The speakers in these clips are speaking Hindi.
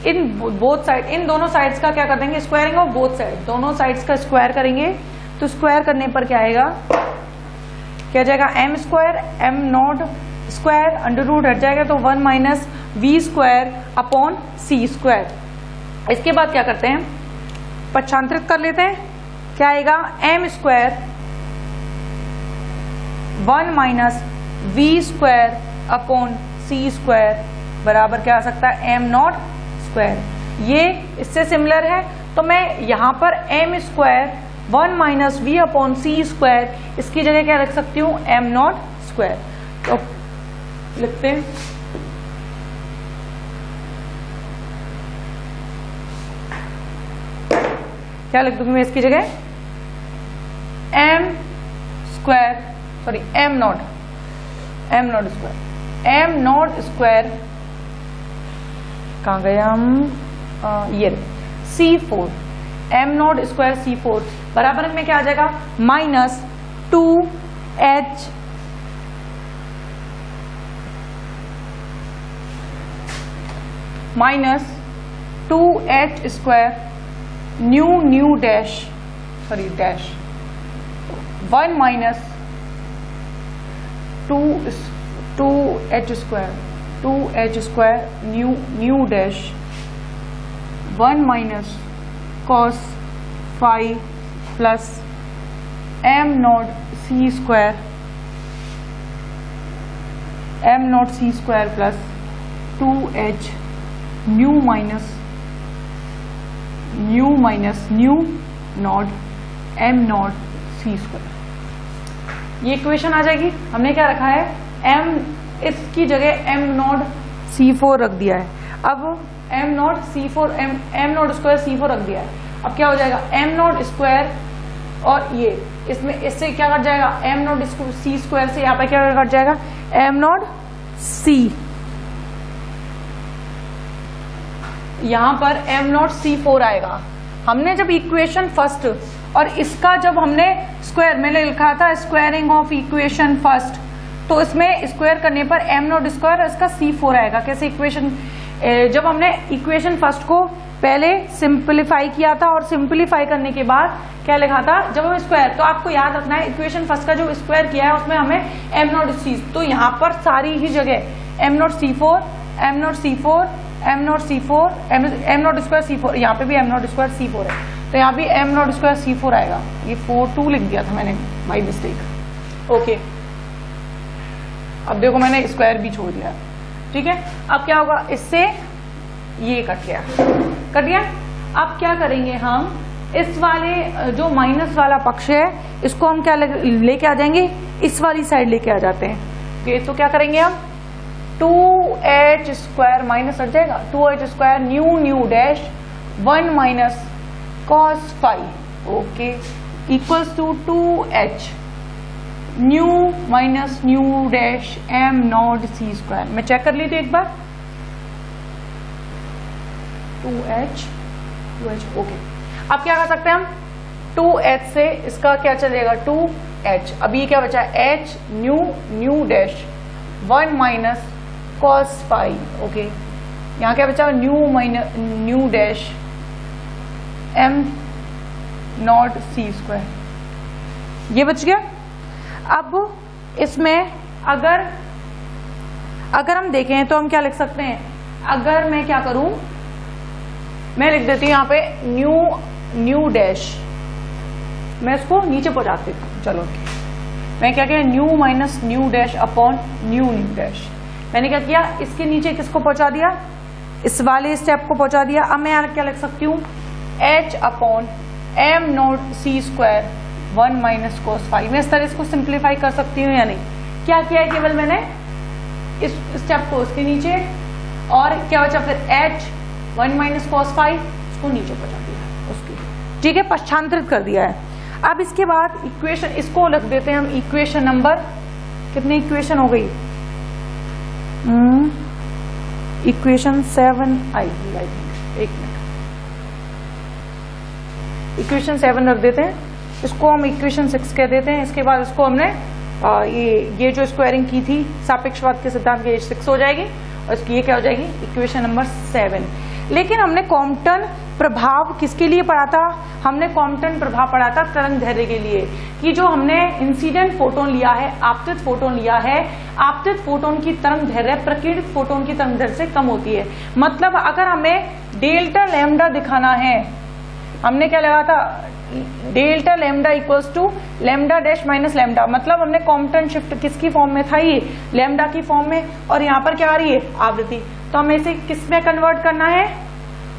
इन बोथ साइड, इन दोनों साइड्स का क्या कर देंगे, स्क्वायरिंग ऑफ बोथ साइड, दोनों साइड्स का स्क्वायर करेंगे। तो स्क्वायर करने पर क्या आएगा, क्या जाएगा, M square M naught square under root हट जाएगा तो 1 minus V square upon C square. इसके बाद क्या करते हैं, पक्षांतरित कर लेते हैं, क्या आएगा, M square 1 minus V square upon C square बराबर क्या आ सकता है, एम नॉट स्क्वायर। ये इससे सिमिलर है तो मैं यहां पर M square 1 minus V upon C square, इसकी जगह क्या रख सकती हूँ, एम नॉट स्क्वायर। तो लिखते हैं, क्या लिख दूंगी मैं इसकी जगह, M square, sorry M naught square, M naught square कहाँ गया हम, ये C4, M naught square C4 बराबर में क्या आ जाएगा, minus 2H square nu dash, sorry dash 1 minus 2H square nu dash 1 minus cos phi plus M naught C square plus 2H new not M naught C square. ये इक्वेशन आ जाएगी। हमने क्या रखा है, m, इसकी जगह एम नॉट C4 रख दिया है। अब एम नॉट स्क्वायर C4 रख दिया है। अब क्या हो जाएगा, एम नॉट स्क्वायर और ये इसमें इससे क्या कट जाएगा, एम नॉट C स्क्वायर से यहाँ पे क्या कट जाएगा, एम नॉट C, यहां पर एम नॉट C4 आएगा। हमने जब इक्वेशन फर्स्ट और इसका जब हमने स्क्वायर, मैंने लिखा था स्क्वायरिंग ऑफ इक्वेशन फर्स्ट, तो इसमें स्क्वायर करने पर एम नॉट स्क्वायर और इसका C4 आएगा। कैसे इक्वेशन, जब हमने इक्वेशन फर्स्ट को पहले सिंपलीफाई किया था और सिंपलीफाई करने के बाद क्या लिखा था, जब हम स्क्वायर, तो आपको याद रखना है इक्वेशन फर्स्ट का जो स्क्वायर किया है उसमें हमें एम नॉट C, तो यहाँ पर सारी ही जगह am not C4 M naught square C4, यहाँ पे भी एम नॉट स्क्वायर C4 है, तो यहाँ भी एम नॉट स्क्वायर C4 आएगा। ये 4 लिख दिया था मैंने बाई मिस्टेक, ओके। अब देखो मैंने स्क्वायर भी छोड़ दिया, ठीक है। अब क्या होगा, इससे ये कट गया। अब क्या करेंगे हम, इस वाले जो माइनस वाला पक्ष है इसको हम क्या लेके आ जाएंगे, इस वाली साइड लेके आ जाते हैं। तो क्या करेंगे हम, 2H स्क्वायर माइनस हट जाएगा, 2H square nu dash 1 minus cos phi, okay, equals to 2H nu dash M naught C square. मैं चेक कर ली थी एक बार, 2H ओके। अब क्या कर सकते हैं हम, 2H से इसका क्या चलेगा, 2H, अब ये क्या बचा, H new dash 1 minus cos phi, okay. यहाँ क्या बचा, new dash M naught C square, ये बच गया। अब इसमें अगर हम देखें तो हम क्या लिख सकते हैं, अगर मैं क्या करूं, मैं लिख देती हूँ यहाँ पे न्यू डैश, मैं इसको नीचे पहुंचा देती हूँ, चलो मैं क्या किया, new dash upon nu dash. मैंने क्या किया, इसके नीचे किसको पहुंचा दिया, इस वाले स्टेप को पहुंचा दिया। अब मैं यहाँ क्या लिख सकती हूँ, H upon M naught C square 1 minus cos phi। मैं इस तरह इसको सिंप्लीफाई कर सकती हूँ या नहीं, क्या किया है, केवल मैंने इस स्टेप को उसके नीचे और क्या बचा फिर H 1 माइनस cos phi, इसको नीचे पहुंचा दिया उसकी, ठीक है, पश्चांतरित कर दिया है। अब इसके बाद इक्वेशन, इसको लिख देते हैं हम इक्वेशन नंबर, कितनी इक्वेशन हो गई, इक्वेशन 7 आएगी आई थिंक, एक मिनट, इक्वेशन 7 रख देते हैं, इसको हम इक्वेशन 6 कह देते हैं। इसके बाद इसको हमने ये जो स्क्वायरिंग की थी सापेक्षवाद के सिद्धांत की 6 हो जाएगी और इसकी ये क्या हो जाएगी, इक्वेशन नंबर 7। लेकिन हमने कॉम्पटन प्रभाव किसके लिए पढ़ा था? हमने कॉम्पटन प्रभाव पढ़ा था तरंग दैर्ध्य के लिए, कि जो हमने इंसिडेंट फोटोन लिया है, आपतित फोटोन लिया है, आपतित फोटोन की तरंग दैर्ध्य प्रकीर्णित फोटोन की तरंग दैर्ध्य से कम होती है। मतलब अगर हमें डेल्टा लैम्डा दिखाना है, हमने क्या लगा था? Delta lambda equals to lambda dash minus lambda. मतलब हमने कॉम्पटन शिफ्ट किसकी फॉर्म में था? ये लैम्डा की फॉर्म में, और यहाँ पर क्या आ रही है? आवृत्ति। तो हमें इसे किस में कन्वर्ट करना है?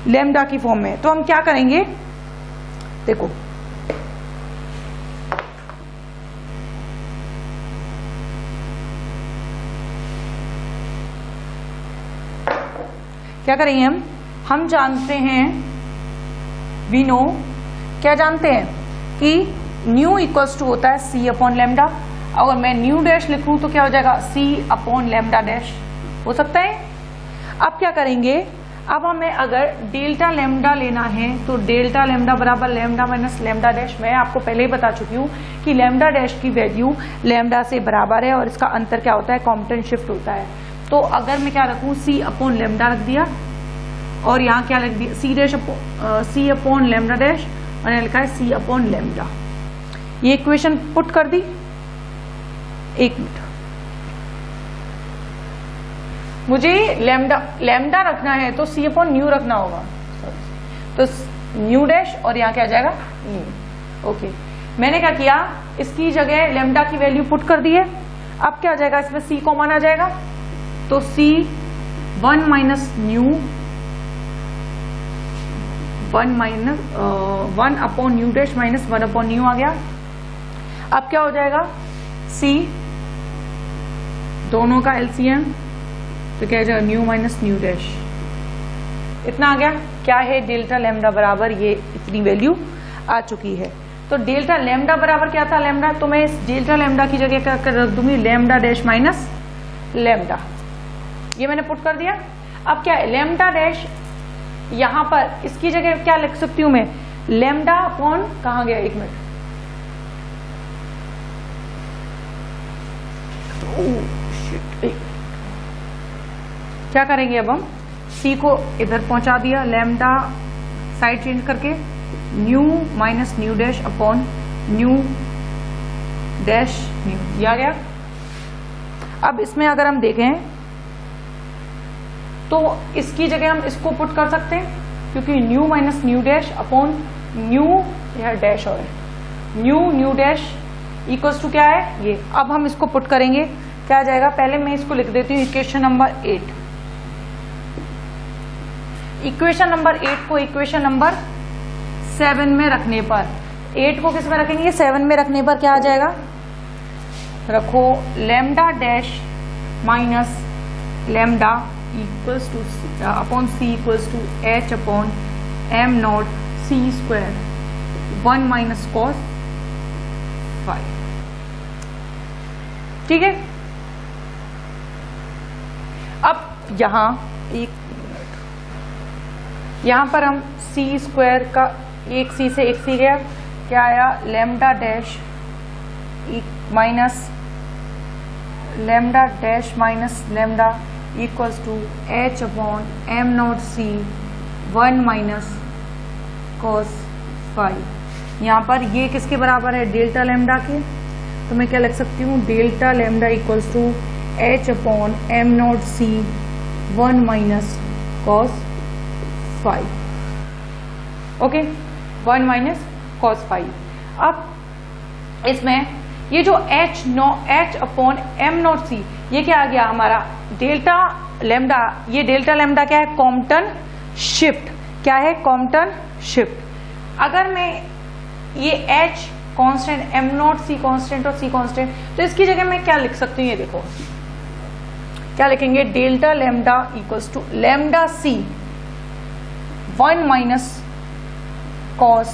लैम्डा की फॉर्म में। तो हम क्या करेंगे? देखो, क्या करेंगे हम जानते हैं, वी नो, क्या जानते हैं कि न्यू इक्वल्स टू होता है सी अपॉन लैम्डा। अगर मैं न्यू डैश लिखूं तो क्या हो जाएगा? सी अपॉन लैम्डा डैश हो सकता है। अब क्या करेंगे? अब हमें अगर डेल्टा लैम्डा लेना है तो डेल्टा लैम्डा बराबर लैम्डा माइनस लैम्डा डैश। मैं आपको पहले ही बता चुकी हूँ कि लैम्डा डैश की वैल्यू लैम्डा से बराबर है और इसका अंतर क्या होता है? कॉम्पटन शिफ्ट होता है। तो अगर मैं क्या रखूँ? सी अपॉन लैम्डा रख दिया, और यहाँ क्या लिख दिया? C dash C upon lambda dash, और यहाँ लिखा है सी अपॉन लैम्डा। ये इक्वेशन पुट कर दी। एक मिनट, मुझे लैम्डा रखना है तो सी अपॉन न्यू रखना होगा। तो न्यू डैश और यहाँ क्या आ जाएगा? न्यू। ओके, मैंने क्या किया? इसकी जगह लैम्डा की वैल्यू पुट कर दी है। अब क्या आ जाएगा? इसमें सी कॉमन आ जाएगा, तो C 1 minus nu 1 upon nu dash minus 1 upon nu आ गया। अब क्या हो जाएगा? सी दोनों का एलसीएम, तो क्या हो जाएगा? New minus new dash. इतना आ गया। क्या है? डेल्टा लैम्डा बराबर ये इतनी वैल्यू आ चुकी है। तो डेल्टा लैम्डा बराबर क्या था? लैम्डा। तो मैं इस डेल्टा लैम्डा की जगह क्या कर रख दूंगी? Lambda dash minus lambda. ये मैंने पुट कर दिया। अब क्या है? लैम्डा डैश यहां पर इसकी जगह क्या लिख सकती हूं मैं? लैम्डा अपॉन, कहां गया? एक मिनट, क्या करेंगे? अब हम सी को इधर पहुंचा दिया, लैम्डा साइड चेंज करके, new minus new dash upon nu dash new, ये आ गया। अब इसमें अगर हम देखें तो इसकी जगह हम इसको पुट कर सकते हैं, क्योंकि new minus new dash upon new, यह डैश और है, न्यू डैश इक्वल्स टू क्या है? ये। अब हम इसको पुट करेंगे, क्या आ जाएगा? पहले मैं इसको लिख देती हूँ इक्वेशन नंबर 8। इक्वेशन नंबर 8 को इक्वेशन नंबर 7 में रखने पर, 8 को किस में रखेंगे? 7 में रखने पर क्या आ जाएगा? रखो lambda dash minus lambda equals to upon C equals to H upon M naught C square 1 minus cos 5। ठीक है। अब यहां यहां पर हम सी स्क्वायर का एक सी से एक सी गया, क्या आया? Lambda dash minus lambda dash minus lambda equals to H upon M naught C 1 minus cos 5। यहाँ पर ये किसके बराबर है? डेल्टा लैम्डा के। तो मैं क्या लिख सकती हूँ? Delta lambda equals to H upon M naught C 1 minus cos 5। Okay, 1 minus cos 5। अब इसमें ये जो H upon M naught C, ये क्या आ गया हमारा? Delta lambda. ये डेल्टा लैम्डा क्या है? Compton shift. क्या है? Compton shift. अगर मैं ये H constant, M naught C constant और सी कांस्टेंट, तो इसकी जगह मैं क्या लिख सकती हूँ? ये देखो क्या लिखेंगे? Delta lambda equals to lambda C 1 minus cos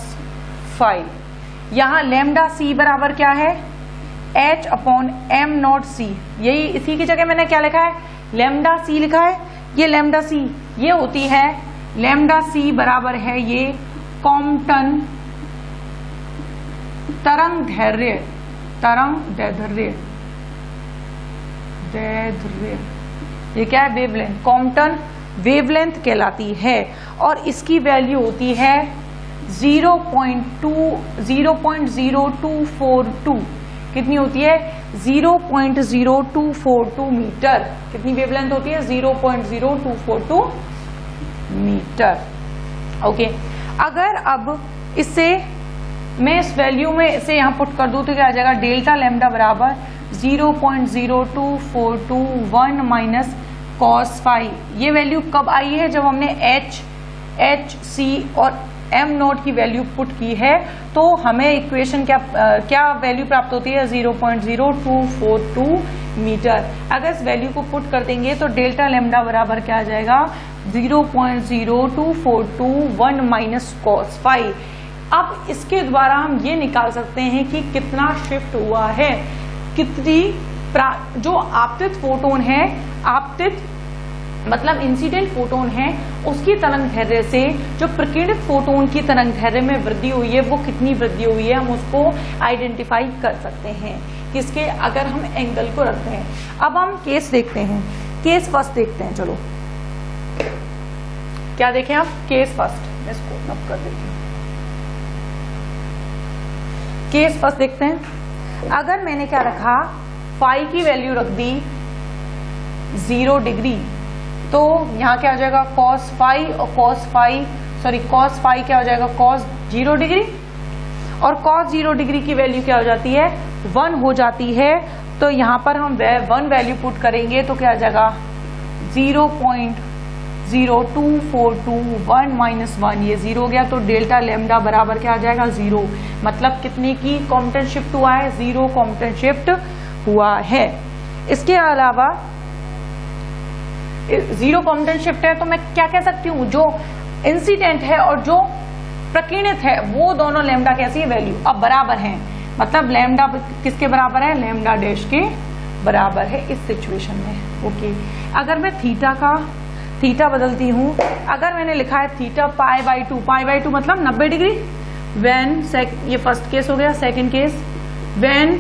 5। यहां लैम्डा सी बराबर क्या है? H upon M naught C. यही इसी की जगह मैंने क्या लिखा है? लैम्डा सी लिखा है। ये लैम्डा सी ये होती है, लैम्डा सी बराबर है ये कॉम्पटन तरंग दैर्ध्य, ये क्या है? वेवलेंथ। कॉम्पटन वेवलेंथ कहलाती है और इसकी वैल्यू होती है 0.0242। कितनी होती है? 0.0242 मीटर। कितनी वेवलेंथ होती है? 0.0242 मीटर। ओके, अगर अब इससे मैं इस वैल्यू में इसे यहाँ पुट कर दूं तो क्या आ जाएगा? डेल्टा लैम्डा बराबर 0.02421 माइनस कॉस फाई। ये वैल्यू कब आई है? जब हमने एच सी और एम नोट की वैल्यू पुट की है, तो हमें इक्वेशन क्या वैल्यू प्राप्त होती है? 0.0242 मीटर। अगर इस वैल्यू को पुट कर देंगे तो डेल्टा लैम्डा बराबर क्या आ जाएगा? 0.02421 माइनस कॉस फाई। अब इसके द्वारा हम ये निकाल सकते हैं कि कितना शिफ्ट हुआ है, कितनी जो आपतित फोटोन है, आपतित मतलब इंसिडेंट फोटोन है, उसकी तरंग दैर्घ्य से जो प्रकीर्णित फोटोन की तरंग दैर्घ्य में वृद्धि हुई है वो कितनी वृद्धि हुई है, हम उसको आइडेंटिफाई कर सकते हैं किसके? अगर हम एंगल को रखते हैं। अब हम केस देखते हैं, केस फर्स्ट देखते हैं। चलो क्या देखें आप? Case first. मैं इसको नोट कर देती हूँ। केस फर्स्ट देखते हैं। अगर मैंने क्या रखा? फाई की वैल्यू रख दी 0 डिग्री, तो यहाँ क्या हो जाएगा? कॉस फाई और कॉस फाई क्या हो जाएगा? Cos 0 degree. और कॉस 0 डिग्री की वैल्यू क्या हो जाती है? 1 हो जाती है। तो यहाँ पर हम 1 वैल्यू पुट करेंगे तो क्या आ जाएगा? 0.02421 माइनस 1, ये 0 हो गया। तो डेल्टा लैम्डा बराबर क्या आ जाएगा? 0। मतलब कितने की कॉम्पटन शिफ्ट हुआ है? 0 कॉम्पटन शिफ्ट हुआ है। इसके अलावा 0 कॉम्पटन शिफ्ट है तो मैं क्या कह सकती हूँ? जो इंसिडेंट है और जो प्रकीर्णित है वो दोनों लैम्डा कैसी है? वैल्यू अब बराबर हैं। मतलब लैम्डा किसके बराबर है? लैम्डा डैश के बराबर है इस सिचुएशन में। ओके, अगर मैं थीटा बदलती हूँ, अगर मैंने लिखा है थीटा पाई बाई 2 मतलब 90 डिग्री। ये फर्स्ट केस हो गया। सेकंड केस, व्हेन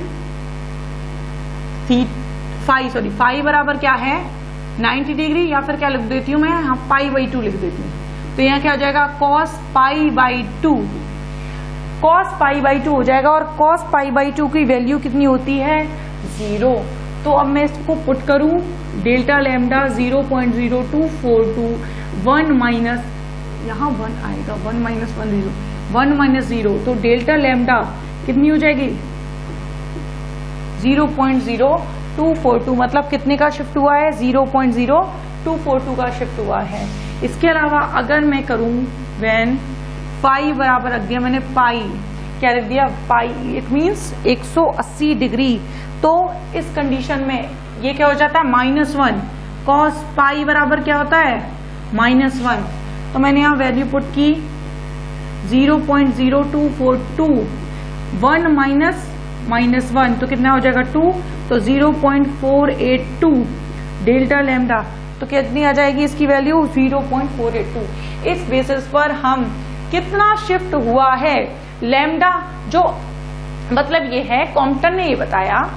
फाई बराबर क्या है? 90 डिग्री, या फिर क्या लिख देती हूँ मैं यहाँ? पाई बाई 2 लिख देती हूँ। तो यहाँ क्या हो जाएगा? कॉस पाई बाई 2 हो जाएगा। और कॉस पाई बाई 2 की वैल्यू कितनी होती है? 0। तो अब मैं इसको पुट करूं, डेल्टा लैम्डा 0.0242 माइनस, यहाँ 1 आएगा, 1 माइनस 0, तो डेल्टा लैम्डा कितनी हो जाएगी? 0.0242। मतलब कितने का शिफ्ट हुआ है? 0.0242 का शिफ्ट हुआ है। इसके अलावा अगर मैं करूं व्हेन पाई बराबर रख दिया मैंने, पाई क्या रख दिया? पाई, इट मीन्स 180 डिग्री। तो इस कंडीशन में ये क्या हो जाता है? -1। कॉस पाई बराबर क्या होता है? -1। तो मैंने यहाँ वैल्यू पुट की 0.0242, 1 माइनस 1 तो कितना हो जाएगा? 2। तो 0.482 डेल्टा लैम्डा, तो कितनी आ जाएगी इसकी वैल्यू? 0.482। इस बेसिस पर हम कितना शिफ्ट हुआ है लैम्डा, जो मतलब ये है कॉम्पटन ने ये बताया।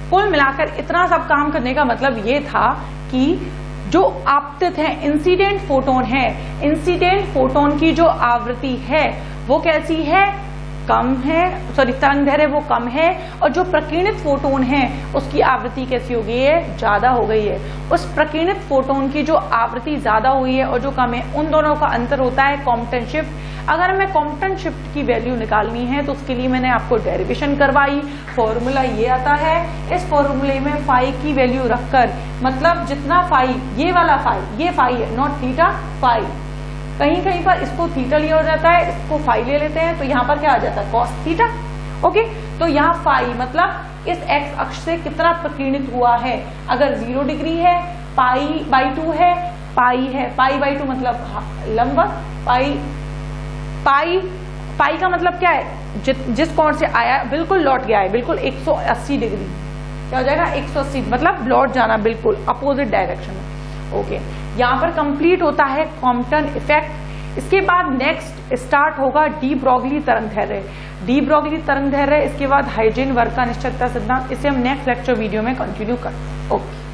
कुल मिलाकर इतना सब काम करने का मतलब ये था कि जो आपतित है, इंसिडेंट फोटोन है, इंसिडेंट फोटोन की जो आवृत्ति है वो कैसी है? कम है, तरंग दैर्घ्य वो कम है। और जो प्रकीर्णित फोटोन है उसकी आवृत्ति कैसी हो गई है? ज्यादा हो गई है। उस प्रकीर्णित फोटोन की जो आवृत्ति ज्यादा हुई है और जो कम है, उन दोनों का अंतर होता है कॉम्पटन शिफ्ट। अगर हमें कॉम्पटन शिफ्ट की वैल्यू निकालनी है तो उसके लिए मैंने आपको डेरिवेशन करवाई। फॉर्मूला ये आता है। इस फॉर्मूले में फाई की वैल्यू रखकर, मतलब जितना फाई, ये वाला फाई, ये फाई है, नॉट थीटा, फाई। कहीं कहीं पर इसको थीटा लिया हो जाता है, इसको फाई ले लेते हैं, तो यहाँ पर क्या आ जाता है? Cos theta. ओके, तो यहाँ फाई मतलब इस एक्स अक्ष से कितना प्रकीर्णित हुआ है। अगर 0 डिग्री है, पाई बाई 2 है, पाई है, पाई बाई 2 मतलब लंबवत, पाई का मतलब क्या है? जिस कोण से आया बिल्कुल लौट गया है, बिल्कुल 180 डिग्री। क्या हो जाएगा? 180 मतलब लौट जाना बिल्कुल अपोजिट डायरेक्शन में। ओके, यहाँ पर कंप्लीट होता है कॉम्पटन इफेक्ट। इसके बाद नेक्स्ट स्टार्ट होगा डी ब्रोगली तरंग दैर्घ्य। डी ब्रोगली तरंग दैर्घ्य, इसके बाद हाइजेन वर्ग का निश्चलता सिद्धांत। इसे हम नेक्स्ट लेक्चर वीडियो में कंटिन्यू करें। ओके।